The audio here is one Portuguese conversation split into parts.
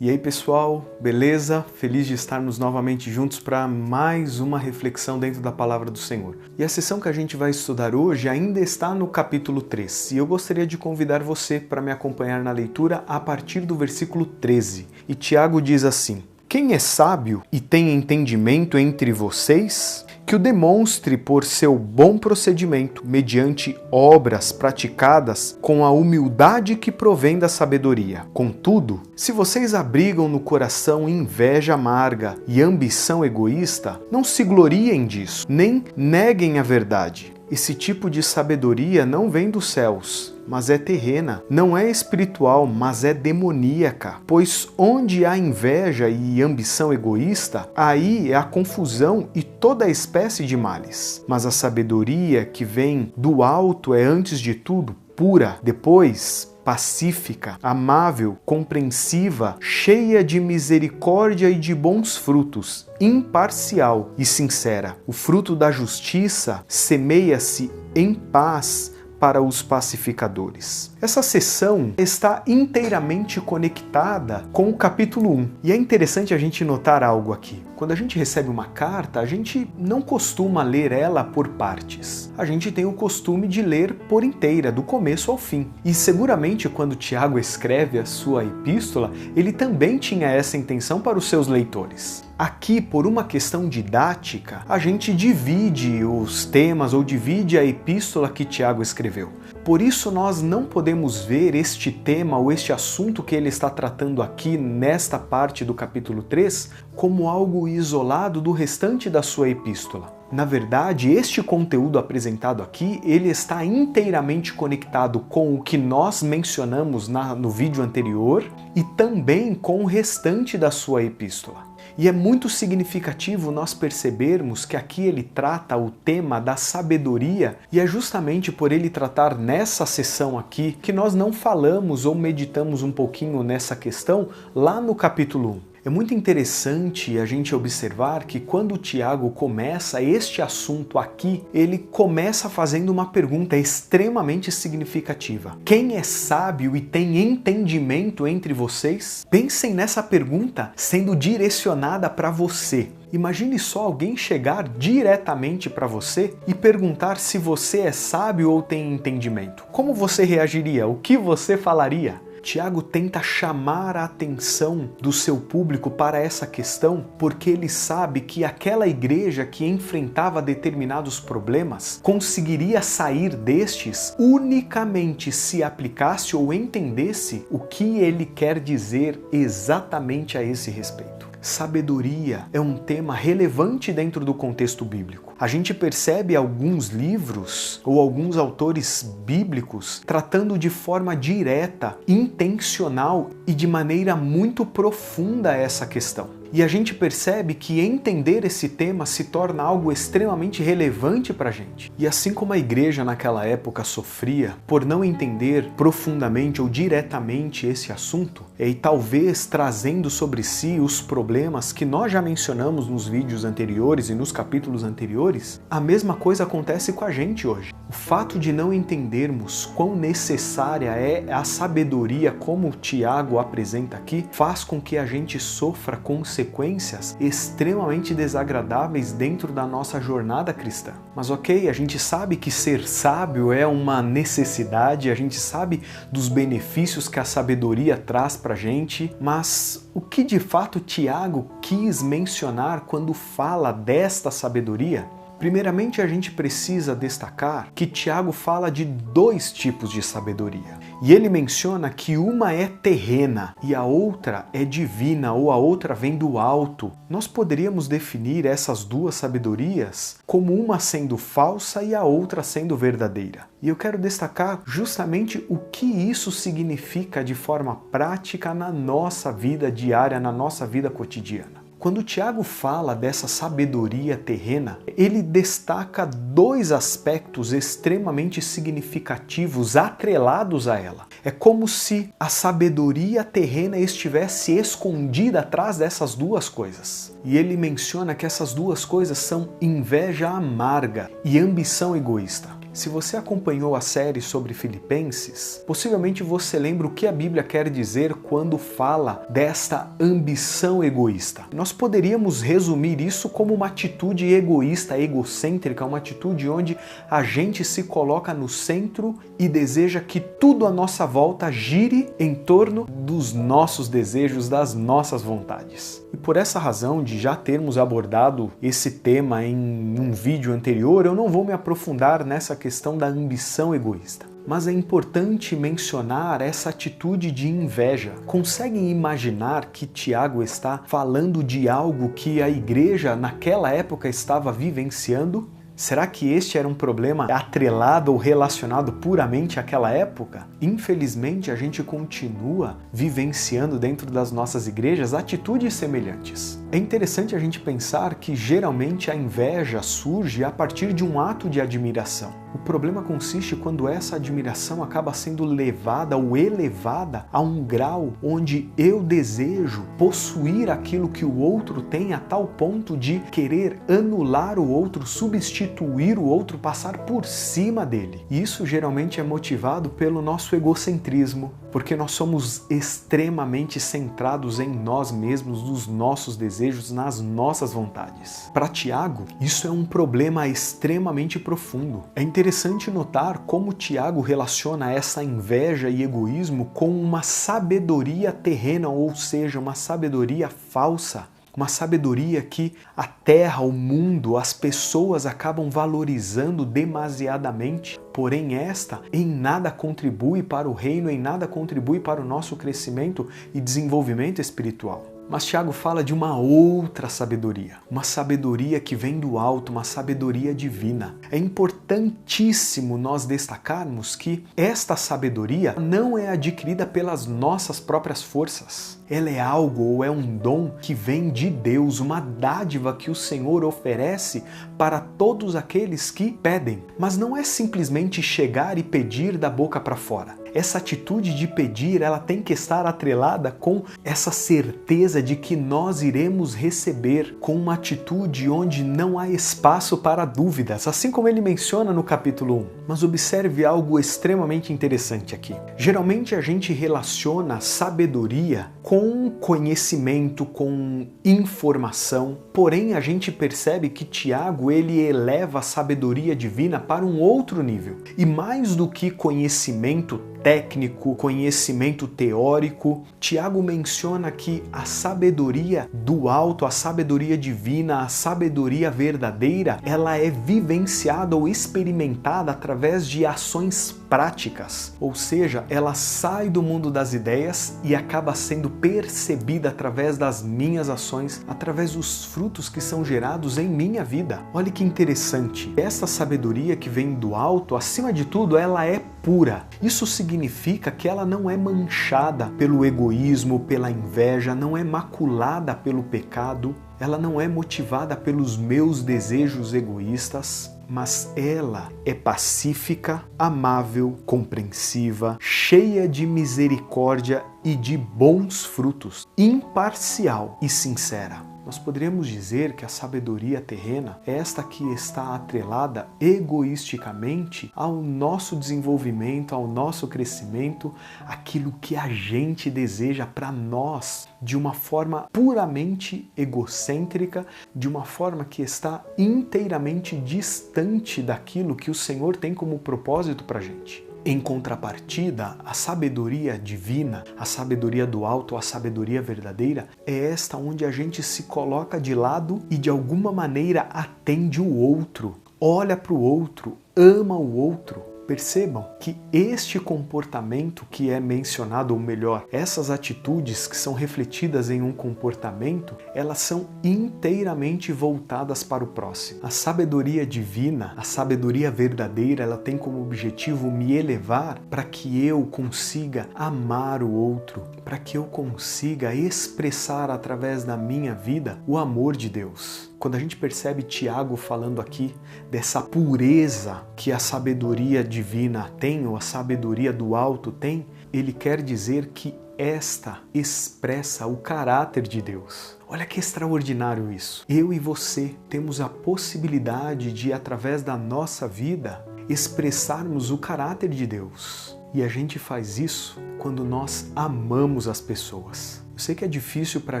E aí pessoal, beleza? Feliz de estarmos novamente juntos para mais uma reflexão dentro da Palavra do Senhor. E a sessão que a gente vai estudar hoje ainda está no capítulo 3. E eu gostaria de convidar você para me acompanhar na leitura a partir do versículo 13. E Tiago diz assim: Quem é sábio e tem entendimento entre vocês? Que o demonstre por seu bom procedimento, mediante obras praticadas com a humildade que provém da sabedoria. Contudo, se vocês abrigam no coração inveja amarga e ambição egoísta, não se gloriem disso, nem neguem a verdade. Esse tipo de sabedoria não vem dos céus, mas é terrena. Não é espiritual, mas é demoníaca. Pois onde há inveja e ambição egoísta, aí é a confusão e toda espécie de males. Mas a sabedoria que vem do alto é, antes de tudo, pura, depois pacífica, amável, compreensiva, cheia de misericórdia e de bons frutos, imparcial e sincera. O fruto da justiça semeia-se em paz para os pacificadores. Essa sessão está inteiramente conectada com o capítulo 1. E é interessante a gente notar algo aqui. Quando a gente recebe uma carta, a gente não costuma ler ela por partes. A gente tem o costume de ler por inteira, do começo ao fim. E seguramente quando Tiago escreve a sua epístola, ele também tinha essa intenção para os seus leitores. Aqui, por uma questão didática, a gente divide os temas ou divide a epístola que Tiago escreveu. Por isso nós não podemos ver este tema ou este assunto que ele está tratando aqui nesta parte do capítulo 3 como algo isolado do restante da sua epístola. Na verdade, este conteúdo apresentado aqui, ele está inteiramente conectado com o que nós mencionamos no vídeo anterior e também com o restante da sua epístola. E é muito significativo nós percebermos que aqui ele trata o tema da sabedoria e é justamente por ele tratar nessa sessão aqui que nós não falamos ou meditamos um pouquinho nessa questão lá no capítulo 1. É muito interessante a gente observar que quando o Tiago começa este assunto aqui, ele começa fazendo uma pergunta extremamente significativa. Quem é sábio e tem entendimento entre vocês? Pensem nessa pergunta sendo direcionada para você. Imagine só alguém chegar diretamente para você e perguntar se você é sábio ou tem entendimento. Como você reagiria? O que você falaria? Tiago tenta chamar a atenção do seu público para essa questão porque ele sabe que aquela igreja que enfrentava determinados problemas conseguiria sair destes unicamente se aplicasse ou entendesse o que ele quer dizer exatamente a esse respeito. Sabedoria é um tema relevante dentro do contexto bíblico. A gente percebe alguns livros ou alguns autores bíblicos tratando de forma direta, intencional e de maneira muito profunda essa questão. E a gente percebe que entender esse tema se torna algo extremamente relevante para a gente. E assim como a igreja naquela época sofria por não entender profundamente ou diretamente esse assunto, e talvez trazendo sobre si os problemas que nós já mencionamos nos vídeos anteriores e nos capítulos anteriores, a mesma coisa acontece com a gente hoje. O fato de não entendermos quão necessária é a sabedoria como o Tiago apresenta aqui, faz com que a gente sofra consequências extremamente desagradáveis dentro da nossa jornada cristã. Mas ok, a gente sabe que ser sábio é uma necessidade, a gente sabe dos benefícios que a sabedoria traz pra gente, mas o que de fato Tiago quis mencionar quando fala desta sabedoria? Primeiramente, a gente precisa destacar que Tiago fala de dois tipos de sabedoria. E ele menciona que uma é terrena e a outra é divina, ou a outra vem do alto. Nós poderíamos definir essas duas sabedorias como uma sendo falsa e a outra sendo verdadeira. E eu quero destacar justamente o que isso significa de forma prática na nossa vida diária, na nossa vida cotidiana. Quando Tiago fala dessa sabedoria terrena, ele destaca dois aspectos extremamente significativos atrelados a ela. É como se a sabedoria terrena estivesse escondida atrás dessas duas coisas. E ele menciona que essas duas coisas são inveja amarga e ambição egoísta. Se você acompanhou a série sobre Filipenses, possivelmente você lembra o que a Bíblia quer dizer quando fala desta ambição egoísta. Nós poderíamos resumir isso como uma atitude egoísta, egocêntrica, uma atitude onde a gente se coloca no centro e deseja que tudo à nossa volta gire em torno dos nossos desejos, das nossas vontades. E por essa razão de já termos abordado esse tema em um vídeo anterior, eu não vou me aprofundar nessa questão da ambição egoísta. Mas é importante mencionar essa atitude de inveja. Conseguem imaginar que Tiago está falando de algo que a igreja naquela época estava vivenciando? Será que este era um problema atrelado ou relacionado puramente àquela época? Infelizmente, a gente continua vivenciando dentro das nossas igrejas atitudes semelhantes. É interessante a gente pensar que geralmente a inveja surge a partir de um ato de admiração. O problema consiste quando essa admiração acaba sendo levada ou elevada a um grau onde eu desejo possuir aquilo que o outro tem a tal ponto de querer anular o outro, substituir o outro, passar por cima dele. E isso geralmente é motivado pelo nosso egocentrismo, porque nós somos extremamente centrados em nós mesmos, nos nossos desejos, nas nossas vontades. Para Tiago, isso é um problema extremamente profundo. É interessante notar como Tiago relaciona essa inveja e egoísmo com uma sabedoria terrena, ou seja, uma sabedoria falsa. Uma sabedoria que a terra, o mundo, as pessoas acabam valorizando demasiadamente, porém esta em nada contribui para o reino, em nada contribui para o nosso crescimento e desenvolvimento espiritual. Mas Tiago fala de uma outra sabedoria, uma sabedoria que vem do alto, uma sabedoria divina. É importantíssimo nós destacarmos que esta sabedoria não é adquirida pelas nossas próprias forças. Ela é algo ou é um dom que vem de Deus, uma dádiva que o Senhor oferece para todos aqueles que pedem. Mas não é simplesmente chegar e pedir da boca para fora. Essa atitude de pedir, ela tem que estar atrelada com essa certeza de que nós iremos receber, com uma atitude onde não há espaço para dúvidas, assim como ele menciona no capítulo 1. Mas observe algo extremamente interessante aqui. Geralmente a gente relaciona sabedoria com conhecimento, com informação, porém a gente percebe que Tiago ele eleva a sabedoria divina para um outro nível. E mais do que conhecimento técnico, conhecimento teórico, Tiago menciona que a sabedoria do alto, a sabedoria divina, a sabedoria verdadeira, ela é vivenciada ou experimentada através de ações práticas, ou seja, ela sai do mundo das ideias e acaba sendo percebida através das minhas ações, através dos frutos que são gerados em minha vida. Olha que interessante, essa sabedoria que vem do alto, acima de tudo, ela é pura. Isso significa que ela não é manchada pelo egoísmo, pela inveja, não é maculada pelo pecado, ela não é motivada pelos meus desejos egoístas, mas ela é pacífica, amável, compreensiva, cheia de misericórdia e de bons frutos, imparcial e sincera. Nós poderíamos dizer que a sabedoria terrena é esta que está atrelada egoisticamente ao nosso desenvolvimento, ao nosso crescimento, aquilo que a gente deseja para nós, de uma forma puramente egocêntrica, de uma forma que está inteiramente distante daquilo que o Senhor tem como propósito para a gente. Em contrapartida, a sabedoria divina, a sabedoria do alto, a sabedoria verdadeira, é esta onde a gente se coloca de lado e de alguma maneira atende o outro, olha para o outro, ama o outro. Percebam que este comportamento que é mencionado, ou melhor, essas atitudes que são refletidas em um comportamento, elas são inteiramente voltadas para o próximo. A sabedoria divina, a sabedoria verdadeira, ela tem como objetivo me elevar para que eu consiga amar o outro, para que eu consiga expressar através da minha vida o amor de Deus. Quando a gente percebe Tiago falando aqui dessa pureza que a sabedoria divina tem, ou a sabedoria do alto tem, ele quer dizer que esta expressa o caráter de Deus. Olha que extraordinário isso. Eu e você temos a possibilidade de, através da nossa vida, expressarmos o caráter de Deus. E a gente faz isso quando nós amamos as pessoas. Eu sei que é difícil para a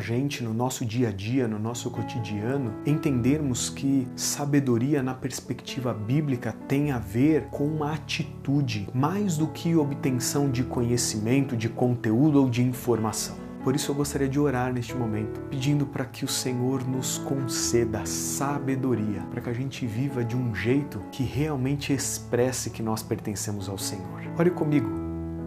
gente, no nosso dia a dia, no nosso cotidiano, entendermos que sabedoria na perspectiva bíblica tem a ver com uma atitude, mais do que obtenção de conhecimento, de conteúdo ou de informação. Por isso eu gostaria de orar neste momento, pedindo para que o Senhor nos conceda sabedoria, para que a gente viva de um jeito que realmente expresse que nós pertencemos ao Senhor. Ore comigo.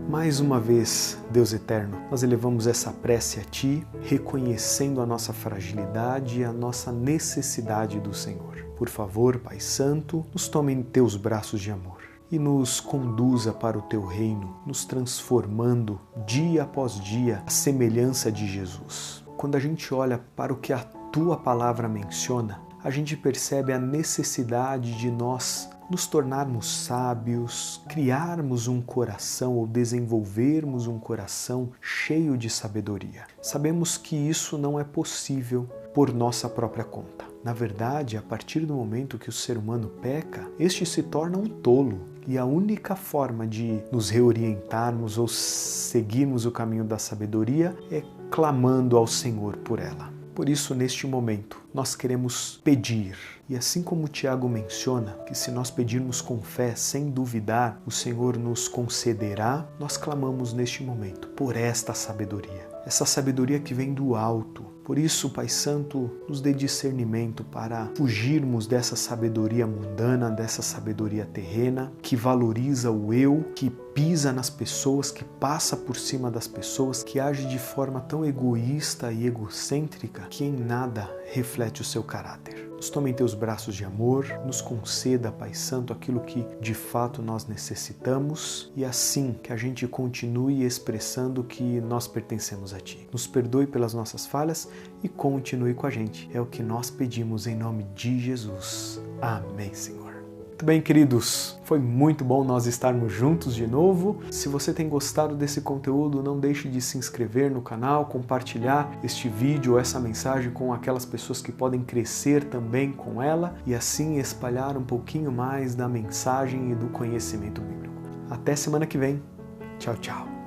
Mais uma vez, Deus eterno, nós elevamos essa prece a Ti, reconhecendo a nossa fragilidade e a nossa necessidade do Senhor. Por favor, Pai Santo, nos tome em Teus braços de amor e nos conduza para o Teu reino, nos transformando dia após dia à semelhança de Jesus. Quando a gente olha para o que a Tua palavra menciona, a gente percebe a necessidade de nós nos tornarmos sábios, criarmos um coração ou desenvolvermos um coração cheio de sabedoria. Sabemos que isso não é possível por nossa própria conta. Na verdade, a partir do momento que o ser humano peca, este se torna um tolo. E a única forma de nos reorientarmos ou seguirmos o caminho da sabedoria é clamando ao Senhor por ela. Por isso, neste momento, nós queremos pedir. E assim como o Tiago menciona, que se nós pedirmos com fé, sem duvidar, o Senhor nos concederá, nós clamamos neste momento por esta sabedoria. Essa sabedoria que vem do alto. Por isso, Pai Santo, nos dê discernimento para fugirmos dessa sabedoria mundana, dessa sabedoria terrena, que valoriza o eu, que pisa nas pessoas, que passa por cima das pessoas, que age de forma tão egoísta e egocêntrica que em nada reflete o seu caráter. Nos tome em Teus braços de amor, nos conceda, Pai Santo, aquilo que de fato nós necessitamos e assim que a gente continue expressando que nós pertencemos a Ti. Nos perdoe pelas nossas falhas e continue com a gente. É o que nós pedimos em nome de Jesus. Amém, Senhor. Muito bem, queridos, foi muito bom nós estarmos juntos de novo. Se você tem gostado desse conteúdo, não deixe de se inscrever no canal, compartilhar este vídeo ou essa mensagem com aquelas pessoas que podem crescer também com ela e assim espalhar um pouquinho mais da mensagem e do conhecimento bíblico. Até semana que vem. Tchau, tchau.